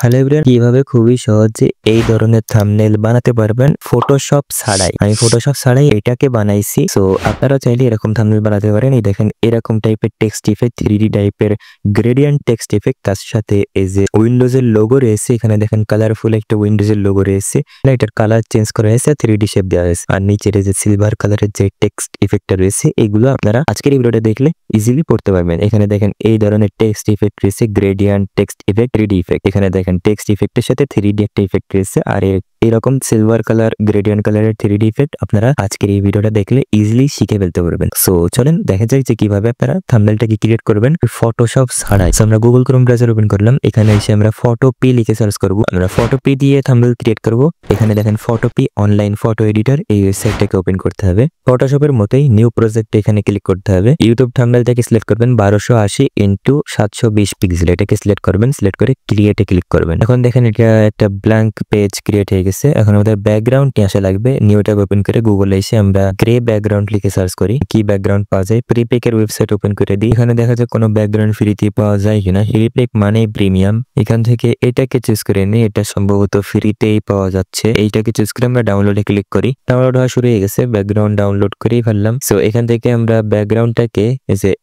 Hello everyone, কিভাবে খুবই সহজে এই ধরনের থাম্বনেল বানাতে পারবেন ফটোশপ ছাড়াই। আমি ফটোশপ ছাড়াই এটাকে বানাইছি। সো আপনারা চাইলে এরকম থাম্বনেল বানাতে পারেন। এই দেখেন এরকম টাইপের টেক্সট ইফেক্ট, 3D টাইপের গ্রেডিয়েন্ট টেক্সট ইফেক্ট, তার সাথে এই যে উইন্ডোজের লোগো রয়েছে, এখানে দেখেন কালারফুল একটা উইন্ডোজের লোগো রয়েছে। এটার কালার চেঞ্জ করা হয়েছে, 3D শেপ দেওয়া হয়েছে। আর নিচের যে সিলভার কালারের যে টেক্সট ইফেক্টটা রয়েছে, এগুলো আপনারা আজকের এই ভিডিওটা দেখলে ইজিলি পড়তে পারবেন। এখানে দেখেন এই ধরনের টেক্সট ইফেক্ট রয়েছে, gradient text effect, 3D effect. এখানে দেখেন টেক্সট ইফেক্টের সাথে 3D একটা ইফেক্ট রয়েছে, আর এরকম সিলভার কালার গ্রেডিয়েন্ট কালারের 3D ইফেক্ট আপনারা আজকের এই ভিডিওটা দেখলে ইজিলি শিখে ফেলতে পারবেন। সো চলেন দেখা যাক যে কিভাবে আপনারা থাম্বনেলটাকে ক্রিয়েট করবেন ফটোশপ ছাড়াই। সো আমরা গুগল ক্রোম ব্রাউজার ওপেন করলাম, এখানে এসে আমরা ফটোপি লিখে সার্চ করব। আমরা ফটোপি দিয়ে থাম্বনেল ক্রিয়েট করব। এখানে দেখেন ফটোপি অনলাইন ফটো এডিটর, এই ওয়েবসাইটটাকে ওপেন করতে হবে। ফটোশপের মতোই নিউ প্রজেক্ট এখানে ক্লিক করতে হবে। ইউটিউব থাম্বনেলটাকে সিলেক্ট করবেন 1280x720 পিক্সেল, এটাকে সিলেক্ট করবেন। সিলেক্ট করে ক্রিয়েটে ক্লিক করবেন। এখন দেখেন এটা একটা ব্ল্যাঙ্ক পেজ ক্রিয়েট হয়ে গেছে। এখন আমাদের ব্যাকগ্রাউন্ড নিয়ে আসা লাগবে। নিউ ট্যাব ওপেন করে গুগলে এসে আমরা গ্রে ব্যাকগ্রাউন্ড লিখে সার্চ করি, কি ব্যাকগ্রাউন্ড পাওয়া যায়। প্রিপেকের ওয়েবসাইট ওপেন করে দিই। এখানে দেখা যায় কোনো ব্যাকগ্রাউন্ড ফ্রিতে পাওয়া যায় কিনা। প্রিপেক মানে প্রিমিয়াম। এখান থেকে এটাকে চুজ করে নিই, এটা সম্ভবত ফ্রিতেই পাওয়া যাচ্ছে। এইটাকে চুজ করে আমরা ডাউনলোডে ক্লিক করি। ডাউনলোড হওয়া শুরু হয়ে গেছে, ব্যাকগ্রাউন্ড ডাউনলোড করেই ফেললাম। সো এখান থেকে আমরা ব্যাকগ্রাউন্ডটাকে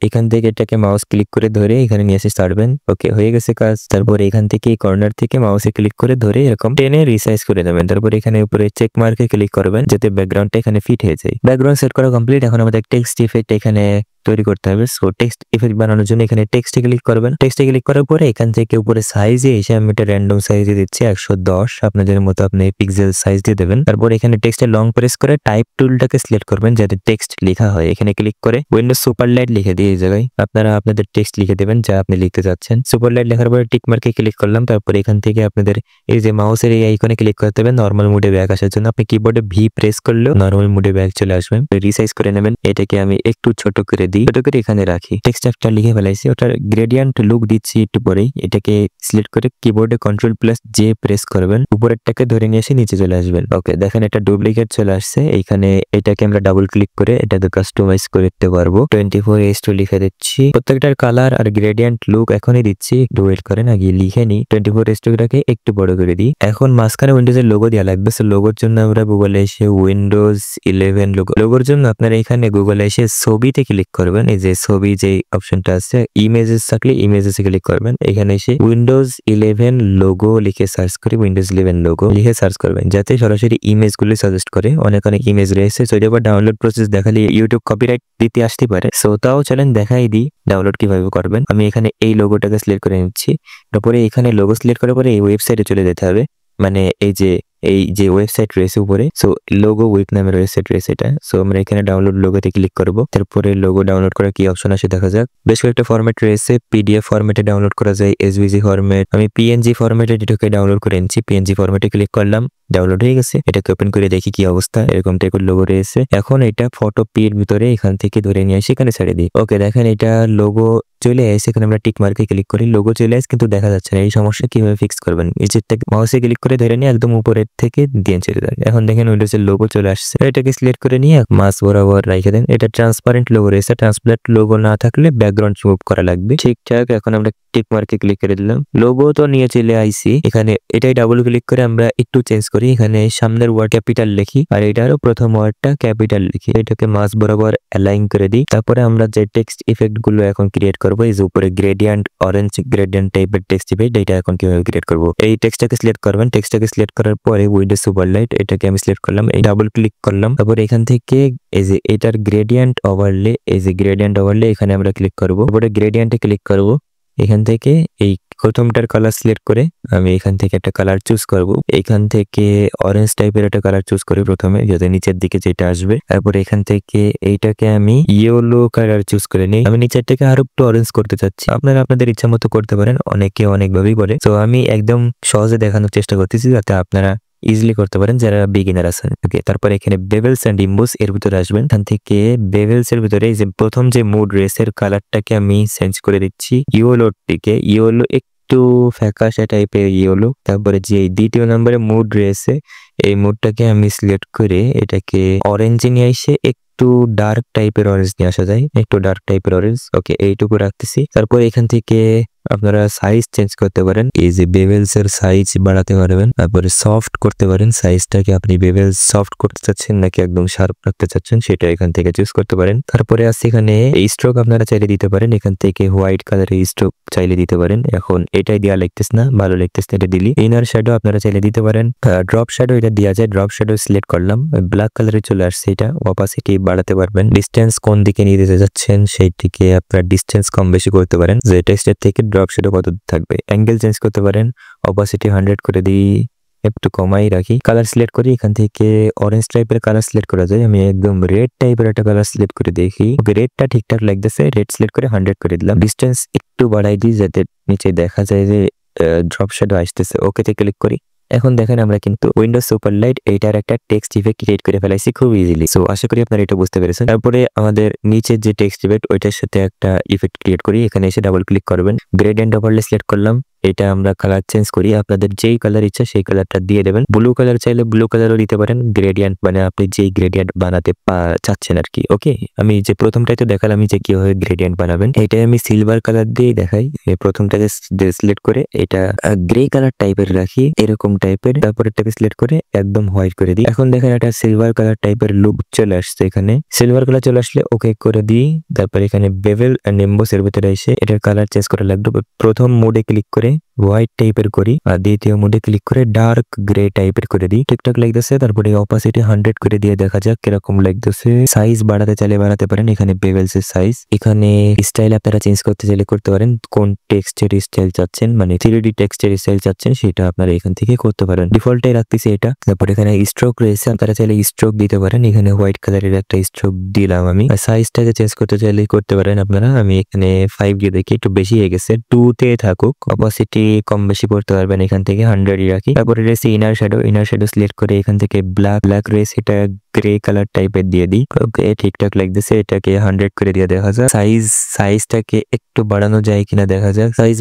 এখান থেকে এটাকে মাউস ক্লিক করে ধরে এখানে নিয়ে এসে ছাড়বেন। ওকে, হয়ে গেছে কাজ। তারপর এখান থেকে কর্নার থেকে মাউসে ক্লিক করে ধরে এরকম টেনে রিসাইজ করে দেবেন। তারপর এখানে উপরে চেক মার্কে ক্লিক করবেন যাতে ব্যাকগ্রাউন্ডটা এখানে ফিট হয়ে যায়। ব্যাকগ্রাউন্ড সেট করা কমপ্লিট। এখন আমাদের টেক্সট ইফেক্ট এখানে তৈরি করতে হবে। সো টেক্সট ইফেক্ট বানানোর জন্য এখানে টেক্সটে ক্লিক করবেন। টেক্সটে ক্লিক করার পরে এখান থেকে উপরে সাইজে এসে আমি একটা র্যান্ডম সাইজে দিচ্ছি 110। আপনাদের মতো আপনি পিক্সেল সাইজ দিয়ে দেবেন। তারপর এখানে টেক্সটে লং প্রেস করে টাইপ টুলটাকে সিলেক্ট করবেন যাতে টেক্সট লেখা হয়। এখানে ক্লিক করে উইন্ডোজ সুপারলাইট লিখে দিয়ে এই জায়গায় আপনারা আপনাদের টেক্সট লিখে দেবেন যা আপনি লিখতে চাচ্ছেন। সুপারলাইট লেখার পরে টিক মার্কে ক্লিক করলাম। তারপর এখান থেকে আপনাদের এই যে মাউসের এই আইকনে ক্লিক করতে হবে নরমাল মোডে ব্যাক আসার জন্য। আপনি কিবোর্ডে ভি প্রেস করলেও নরমাল মোডে ব্যাক চলে আসবেন। রিসাইজ করে নেবেন। এটাকে আমি একটু ছোট করে দিই, ছোট করে এখানে রাখি। টেক্সট একটা লিখে ফেলাইছি, ওটার গ্রেডিয়েন্ট লুক দিচ্ছি একটু পরেই। এটাকে সিলেক্ট করে কিবোর্ডে Ctrl+J প্রেস করবেন, উপরেরটাকে ধরে নিয়ে এসে নিচে চলে আসবেন। ওকে, দেখেন এটা ডুপ্লিকেট চলে আসছে। এইখানে এটাকে আমরা ডাবল ক্লিক করে এটাকে কাস্টমাইজ করে দিতে পারবো। 24:2 লিখে দিচ্ছি। প্রত্যেকটার কালার আর গ্রেডিয়েন্ট লুক এখনই দিচ্ছি। ডুয়েট করেন আগে লিখে নি। 24:2টাকে একটু বড় করে দিই। এখন মাঝখানে উইন্ডোজের লোগো দেওয়া লাগবে। সো লোগোর জন্য আমরা গুগলে এসে উইন্ডোজ 11 লোগোর জন্য আপনারা এখানে গুগলে এসে ছবিতে ক্লিক করবেন। এই যে ছবি যে অপশনটা আছে, ইমেজেস থাকলে ইমেজেসে ক্লিক করবেন। এখানে এসে উইন্ডোজ 11 লোগো লিখে সার্চ করে উইন্ডোজ 11 লোগো লিখে সার্চ করবেন যাতে সরাসরি ইমেজগুলি সাজেস্ট করে। অনেক ইমেজ রয়েছে। সো এটা ডাউনলোড প্রসেস দেখালে ইউটিউব কপিরাইট দিতে আসতে পারে। সো তাও চলেন দেখাই দিই ডাউনলোড কিভাবে করবেন। আমি এখানে এই লোগোটাকে সিলেক্ট করে নিচ্ছি। তারপরে এখানে লোগো সিলেক্ট করার পরে এই ওয়েবসাইটে চলে যেতে হবে। মানে এই যে ওয়েবসাইট রয়েছে উপরে, সো লোগো উইক নামের ওয়েবসাইট রয়েছে এটা। সো আমরা এখানে ডাউনলোড লোগোতে ক্লিক করব। তারপরে লোগো ডাউনলোড করার কি অপশন আসে দেখা যাক। বেশ কয়েকটা ফরম্যাট রয়েছে। পিডিএফ ফরম্যাটে ডাউনলোড করা যায়, এসভিজি ফরম্যাট। আমি পিএনজি ফরম্যাটে এটাকে ডাউনলোড করে নিচ্ছি। পিএনজি ফরম্যাটে ক্লিক করলাম, ডাউনলোড হয়ে গেছে। এটাকে ওপেন করে দেখি কি অবস্থা। এরকম টাইপের লোগো রয়েছে। এখন এটা ফটোপির ভিতরে এখান থেকে ধরে নিয়ে এসে এখানে ছেড়ে দিই। ওকে, দেখেন এটা লোগো চলে আসে। এখানে আমরা টিক মার্কে ক্লিক করি, লোগো চলে আসে কিন্তু দেখা যাচ্ছে না। এই সমস্যা কিভাবে ফিক্স করবেন? নিচেরটাকে মাউসে ক্লিক করে ধরে নিয়ে একদম উপরের থেকে দিয়ে ছেড়ে দেন। এখন দেখেন উইন্ডোজের লোগো চলে আসছে। এটাকে সিলেক্ট করে নিয়ে মাস বরাবর রেখে দেন। এটা ট্রান্সপারেন্ট লোগো রয়েছে। ট্রান্সপারেন্ট লোগো না থাকলে ব্যাকগ্রাউন্ড রিমুভ করা লাগবে। ঠিকঠাক। এখন আমরা টিক মার্কে ক্লিক করে দিলাম। লোগো তো নিয়ে চলে আইছি। এখানে এটাই ডাবল ক্লিক করে আমরা একটু চেঞ্জ করি। এখানে সামনের ওয়ার্ড ক্যাপিটাল লিখি আর এটারও প্রথম ওয়ার্ডটা ক্যাপিটাল লিখি। এটাকে মাস বরাবর অ্যালাইন করে দিই। তারপরে আমরা যে টেক্সট ইফেক্ট গুলো এখন ক্রিয়েট করবো, এই যে উপরে গ্রেডিয়েন্ট অরেঞ্জ গ্রেডিয়েন্ট টাইপের টেক্সট ইফেক্ট, এটা এখন কিভাবে ক্রিয়েট করবো। এই টেক্সটটাকে সিলেক্ট করবেন। টেক্সটটাকে সিলেক্ট করার পরে উইন্ডোজ সুপারলাইট এটাকে আমি সিলেক্ট করলাম, এই ডাবল ক্লিক করলাম। তারপর এখান থেকে এই যে এটার গ্রেডিয়েন্ট ওভারলে, এই যে গ্রেডিয়েন্ট ওভারলে এখানে আমরা ক্লিক করবো। তারপরে গ্রেডিয়েন্টে ক্লিক করব। এখান থেকে এই প্রথমটার কালার সিলেক্ট করে আমি এখান থেকে একটা কালার চুজ করব। এখান থেকে অরেঞ্জ টাইপের একটা কালার চুজ করি প্রথমে, যাতে নিচের দিকে যেটা আসবে। তারপর এখান থেকে এইটাকে আমি ইয়েলো কালার চুজ করে নিই। আমি নিচেরটাকে আরো একটু অরেঞ্জ করতে চাচ্ছি। আপনারা আপনাদের ইচ্ছা মতো করতে পারেন, অনেকে অনেকভাবেই বলে। তো আমি একদম সহজে দেখানোর চেষ্টা করতেছি যাতে আপনারা ইজিলি করতে পারেন যারা বিগিনার আছেন। ওকে, তারপর এখানে বেভেলস এন্ড ইম্বোস এর ভিতরে আসবেন। এখান থেকে বেভেলস এর ভিতরে এই যে প্রথম যে মুড রেসের কালারটাকে আমি চেঞ্জ করে দিচ্ছি ইয়েলোর দিকে। ইয়েলো একটু ফ্যাকাশে টাইপের ইয়েলো। তারপরে যে দ্বিতীয় নম্বরে মুড রয়েছে এই মোডটাকে আমি সিলেক্ট করে এটাকে অরেঞ্জে নিয়ে এসে একটু ডার্ক টাইপের অরেঞ্জ নিয়ে আসা যায়, একটু ডার্ক টাইপের অরেঞ্জ। ওকে, এইটুকু রাখতেছি। তারপর এখান থেকে আপনারা সাইজ চেঞ্জ করতে পারেন, এই যে বেভেলস এর সাইজ বাড়াতে পারবেন, তারপরে সফট করতে পারেন। সাইজটাকে আপনি বেভেলস সফট করতে চাচ্ছেন নাকি একদম শার্প রাখতে চাচ্ছেন সেটা এখান থেকে চুজ করতে পারেন। তারপরে আছে এখানে স্ট্রোক আপনারা চাইলে দিতে পারেন, এখান থেকে হোয়াইট কালারের স্ট্রোক চাইলে দিতে পারেন। এখন এটাই দেওয়া লাগতেছে না, ভালো লাগতেছে না, এটা দিলি। ইনার শ্যাডো আপনারা চাইলে দিতে পারেন, ড্রপ শ্যাডো এটা দেওয়া যায়। ড্রপ শ্যাডো সিলেক্ট করলাম, ব্ল্যাক কালারে চলে আসছে, এটা অপাসিটি বাড়াতে পারবেন। ডিস্টেন্স কোন দিকে নিয়ে যেতে যাচ্ছেন সেই দিকে আপনার ডিস্টেন্স কম বেশি করতে পারেন, যে টেক্সটের থেকে ড্রপ শ্যাডো কত থাকবে। অ্যাঙ্গেল চেঞ্জ করতে পারেন, অপাসিটি 100 করে দিই, একটু কমাই রাখি। কালার সিলেক্ট করি, এখান থেকে অরেঞ্জ টাইপের কালার সিলেক্ট করা যায়। আমি একদম রেড টাইপের একটা কালার সিলেক্ট করে দেখি। ওকে, রেডটা ঠিকঠাক লাগতেছে, রেড সিলেক্ট করে 100 করে দিলাম। ডিস্টেন্স একটু বাড়াই দিই যাতে নিচে দেখা যায় যে ড্রপ শ্যাডো আসতেছে। ওকেতে ক্লিক করি। এখন দেখেন আমরা কিন্তু উইন্ডোজ সুপারলাইট এইটার একটা টেক্সট ইফেক্ট ক্রিয়েট করে ফেলাইছি খুব ইজিলি। সো আশা করি আপনারা এটা বুঝতে পেরেছেন। তারপরে আমাদের নিচের যে টেক্সট ইফেক্ট ওইটার সাথে একটা ইফেক্ট ক্রিয়েট করি। এখানে এসে ডাবল ক্লিক করবেন, গ্রেডিয়েন্ট ওভারলে সিলেক্ট করলাম। এটা আমরা কালার চেঞ্জ করি, আপনাদের যেই কালার ইচ্ছা সেই কালারটা দিয়ে দেবেন। ব্লু কালার চাইলে ব্লু কালারও দিতে পারেন, গ্রেডিয়েন্ট মানে আপনি যেই গ্রেডিয়েন্ট বানাতে চাচ্ছেন আর কি। ওকে, আমি যে প্রথমটাই তো দেখালাম যে কিভাবে গ্রেডিয়েন্ট বানাবেন, এটাই আমি সিলভার কালার দিয়ে দেখাই। প্রথমটাকে সিলেক্ট করে এটা গ্রে কালার টাইপের রাখি, এরকম টাইপের। তারপরে এটাকে সিলেক্ট করে একদম হোয়াইট করে দিই। এখন দেখেন এটা সিলভার কালার টাইপের লুক চলে আসছে। এখানে সিলভার কালার চলে আসলে ওকে করে দিই। তারপর এখানে বেভেল এন্ড এমবোস এর ভিতরে এসে এটার কালার চেঞ্জ করা লাগবে। প্রথম মোডে ক্লিক করে হোয়াইট টাইপের করি, আর দ্বিতীয় মোডে ক্লিক করে ডার্ক গ্রে টাইপের করে দিই। ঠিকঠাক লাগতেছে। তারপরে অপাসিটি 100 করে দিয়ে দেখা যাক কিরকম লাগতেছে। সাইজ বাড়াতে চাইলে বাড়াতে পারেন, এখানে বেভেলস এর সাইজ। এখানে স্টাইল আপনারা চেঞ্জ করতে চাইলে করতে পারেন, কোন টেক্সটের স্টাইল চাচ্ছেন মানে 3D টেক্সটের স্টাইল চাচ্ছেন সেটা আপনারা এখান থেকে করতে পারেন। ডিফল্টে রাখতেছি এটা। তারপর এখানে স্ট্রোক রয়েছে, আপনারা চাইলে স্ট্রোক দিতে পারেন। এখানে হোয়াইট কালারের একটা স্ট্রোক দিলাম আমি। সাইজটাকে চেঞ্জ করতে চাইলে করতে পারেন আপনারা। আমি এখানে 5 দিয়ে দেখি, একটু বেশি হয়ে গেছে, 2 তে থাকুক। অপাসিটি কম বেশি করতে পারবেন, এখান থেকে 100 রাখি। তারপরে রয়েছে ইনার শ্যাডো সিলেক্ট করে এখান থেকে ব্ল্যাক রয়েছে, এটা গ্রে কালার টাইপের দিয়ে দিই। ওকে, ঠিকঠাক লাগতেছে। এটাকে 100 করে দিয়ে দেখা যাক। সাইজটাকে একটু বাড়ানো যায় কিনা দেখা যাক। সাইজ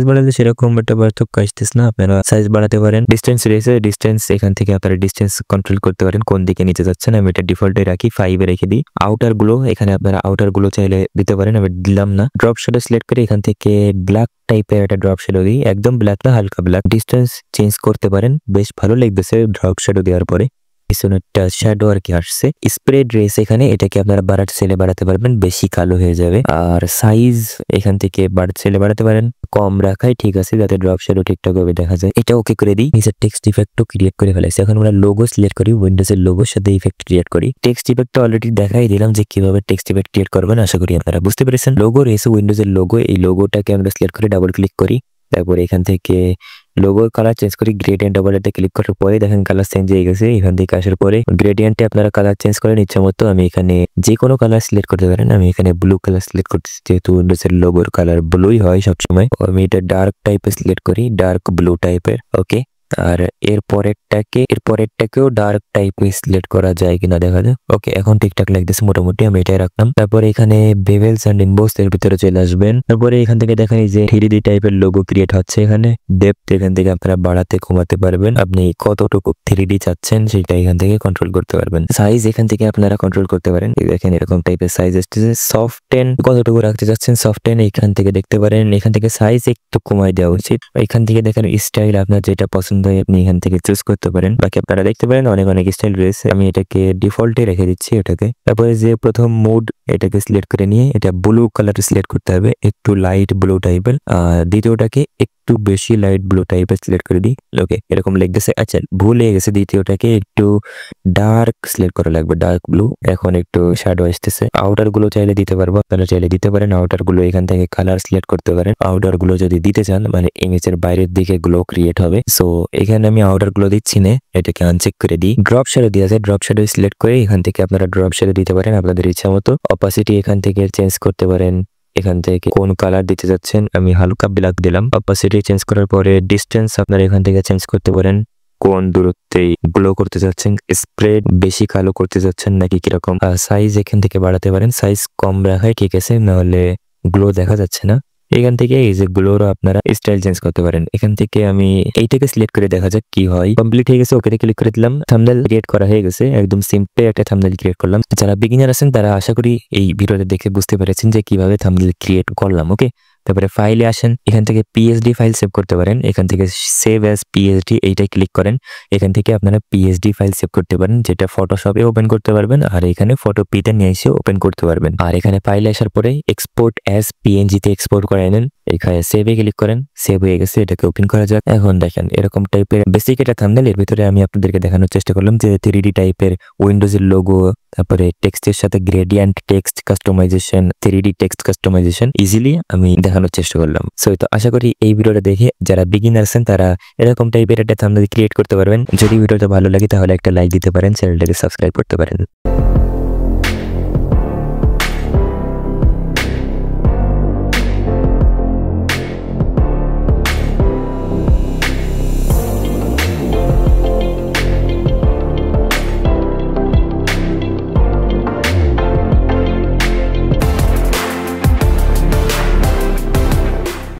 বাড়ালে সেরকম একটা পার্থক্য আসতেছে না, আপনারা সাইজ বাড়াতে পারেন। ডিস্টেন্স রয়েছে, ডিস্টেন্স এখান থেকে আপনারা ডিস্টেন্স কন্ট্রোল করতে পারেন, কোন দিকে নিতে যাচ্ছেন। আমি এটা ডিফল্টে রাখি, 5 এ রেখে দিই। আউটার গুলো এখানে আপনারা আউটার গুলো চাইলে দিতে পারেন, আমি দিলাম না। ড্রপ শ্যাডো সিলেক্ট করে এখান থেকে ব্ল্যাক টাইপের একটা ড্রপ শ্যাডো দিই, একদম ব্ল্যাক না, হালকা ব্ল্যাক। ডিস্টেন্স চেঞ্জ করতে পারেন, বেশ ভালো লাগতেছে ড্রপ শ্যাডো দেওয়ার পরে। পিছনে একটা শ্যাডো আর কি আসছে। স্প্রেড রয়েছে এখানে, এটাকে আপনারা বাড়াতে চাইলে বাড়াতে পারবেন, বেশি কালো হয়ে যাবে। আর সাইজ এখান থেকে বাড়াতে চাইলে বাড়াতে পারেন, কম রাখাই ঠিক আছে যাতে ড্রপ শ্যাডো ঠিকঠাক ভাবে দেখা যায়। এটা ওকে করে দিই। নিচের টেক্সট ইফেক্টও ক্রিয়েট করে ফেলাইছি। এখন আমরা লোগো সিলেক্ট করি, উইন্ডোজের লোগোর সাথে ইফেক্ট ক্রিয়েট করি। টেক্সট ইফেক্টটা অলরেডি দেখাই দিলাম যে কিভাবে টেক্সট ইফেক্ট ক্রিয়েট করবেন, আশা করি আপনারা বুঝতে পেরেছেন। লোগো রয়েছে, উইন্ডোজের লোগো, এই লোগোটাকে আমরা সিলেক্ট করে ডাবল ক্লিক করি। তারপরে এখান থেকে লোগোর কালার চেঞ্জ করি, গ্রেডিয়েন্ট ওভারলেতে ক্লিক করার পরে দেখেন কালার চেঞ্জ হয়ে গেছে। এখান থেকে আসার পরে গ্রেডিয়েন্টে আপনারা কালার চেঞ্জ করেন ইচ্ছা মতো। আমি এখানে যে কোনো কালার সিলেক্ট করতে পারেন, আমি এখানে ব্লু কালার সিলেক্ট করতেছি যেহেতু উইন্ডোজের লোগোর কালার ব্লুই হয় সবসময়। আমি এটা ডার্ক টাইপের সিলেক্ট করি, ডার্ক ব্লু টাইপের। ওকে, আর এর পরেরটাকেও ডার্ক টাইপের সিলেক্ট করা যায় কিনা দেখা যায়। ওকে, এখন ঠিকঠাক লাগতেছে মোটামুটি, আমি এটাই রাখলাম। তারপরে এখানে বেভেলস এন্ড এমবোস এর ভিতরে চলে আসবেন। তারপরে এখান থেকে দেখেন এই যে 3D টাইপের লোগো ক্রিয়েট হচ্ছে। এখানে ডেপথ এখান থেকে আপনারা বাড়াতে কমাতে পারবেন, আপনি কতটুকু 3D চাচ্ছেন সেটা এখান থেকে কন্ট্রোল করতে পারবেন। সাইজ এখান থেকে আপনারা কন্ট্রোল করতে পারেন, দেখেন এরকম টাইপের সাইজ আসতেছে। সফটেন কতটুকু রাখতে চাচ্ছেন, সফটেন এখান থেকে দেখতে পারেন। এখান থেকে সাইজ একটু কমাই দেওয়া উচিত। এখান থেকে দেখেন স্টাইল আপনার যেটা পছন্দ হয় আপনি এখান থেকে চুজ করতে পারেন। বাকি আপনারা দেখতে পারেন অনেক স্টাইল রয়েছে, আমি এটাকে ডিফল্টে রেখে দিচ্ছি এটাকে। তারপরে যে প্রথম মোড এটাকে সিলেক্ট করে নিয়ে এটা ব্লু কালার সিলেক্ট করতে হবে, একটু লাইট ব্লু টাইপের। দ্বিতীয়টাকে একটু বেশি লাইট ব্লু টাইপের সিলেক্ট করে দিই। ওকে, এরকম লাগতেছে। আচ্ছা, ভুল হয়ে গেছে, দ্বিতীয়টাকে একটু ডার্ক সিলেক্ট করা লাগবে, ডার্ক ব্লু। এখন একটু শ্যাডো আসতেছে। আউটার গুলো চাইলে দিতে পারবো, আপনারা চাইলে দিতে পারেন। আউটার গুলো এখান থেকে কালার সিলেক্ট করতে পারেন। আউটার গুলো যদি দিতে চান মানে ইমেজের বাইরের দিকে গ্লো ক্রিয়েট হবে। সো এখানে আমি আউটার গুলো দিচ্ছি না, এটাকে আনচেক করে দিই। ড্রপ শ্যাডো দেওয়া যায়, ড্রপ শ্যাডো সিলেক্ট করে এখান থেকে আপনারা ড্রপ শ্যাডো দিতে পারেন আপনাদের ইচ্ছা মতো। অপাসিটি এখান থেকে চেঞ্জ করতে পারেন, এখান থেকে কোন কালার দিতে যাচ্ছেন, আমি হালকা ব্ল্যাক দিলাম। অপাসিটি চেঞ্জ করার পরে ডিস্টেন্স আপনারা এখান থেকে চেঞ্জ করতে পারেন, কোন দূরত্বে গ্লো করতে যাচ্ছেন, স্প্রেড বেশি কালো করতে যাচ্ছেন নাকি কিরকম। সাইজ এখান থেকে বাড়াতে পারেন, সাইজ কম রাখাই ঠিক আছে, নাহলে গ্লো দেখা যাচ্ছে না। এখান থেকে এই যে গ্লোরও আপনারা স্টাইল চেঞ্জ করতে পারেন। এখান থেকে আমি এইটাকে সিলেক্ট করে দেখা যাক কি হয়। কমপ্লিট হয়ে গেছে, ওকে ক্লিক করে দিলাম। থাম্বনেল ক্রিয়েট করা হয়ে গেছে, একদম সিম্পল একটা থাম্বনেল ক্রিয়েট করলাম। যারা বিগিনার আছেন তারা আশা করি এই ভিডিওটা দেখে বুঝতে পেরেছেন যে কিভাবে থাম্বনেল ক্রিয়েট করলাম। ওকে, তারপরে ফাইলে আসেন, এখান থেকে পিএসডি ফাইল সেভ করতে পারেন। এখান থেকে সেভ অ্যাজ পিএসডি এইটাই ক্লিক করেন। এখান থেকে আপনারা পিএসডি ফাইল সেভ করতে পারেন, যেটা ফটোশপে ওপেন করতে পারবেন, আর এখানে ফটো পিতে নিয়ে এসে ওপেন করতে পারবেন। আর এখানে ফাইলে আসার পরে এক্সপোর্ট অ্যাজ পিএনজি তে এক্সপোর্ট করে নেন। এখানে সেভে ক্লিক করেন, সেভ হয়ে গেছে, এটাকে ওপেন করা যাক। এখন দেখেন এরকম টাইপের বেসিক একটা থাম্বনেল। এর ভিতরে আমি আপনাদেরকে দেখানোর চেষ্টা করলাম যে 3D টাইপের উইন্ডোজের লোগো, তারপরে টেক্সটের সাথে gradient text customization, 3D text customization easily আমি দেখানোর চেষ্টা করলাম। সো তো আশা করি এই ভিডিওটা দেখে যারা বিগিনার আছেন তারা এরকম টাইপের একটা থাম্বনেল ক্রিয়েট করতে পারবেন। যদি ভিডিওটা ভালো লাগে তাহলে একটা লাইক দিতে পারেন, চ্যানেলটাকে সাবস্ক্রাইব করতে পারেন।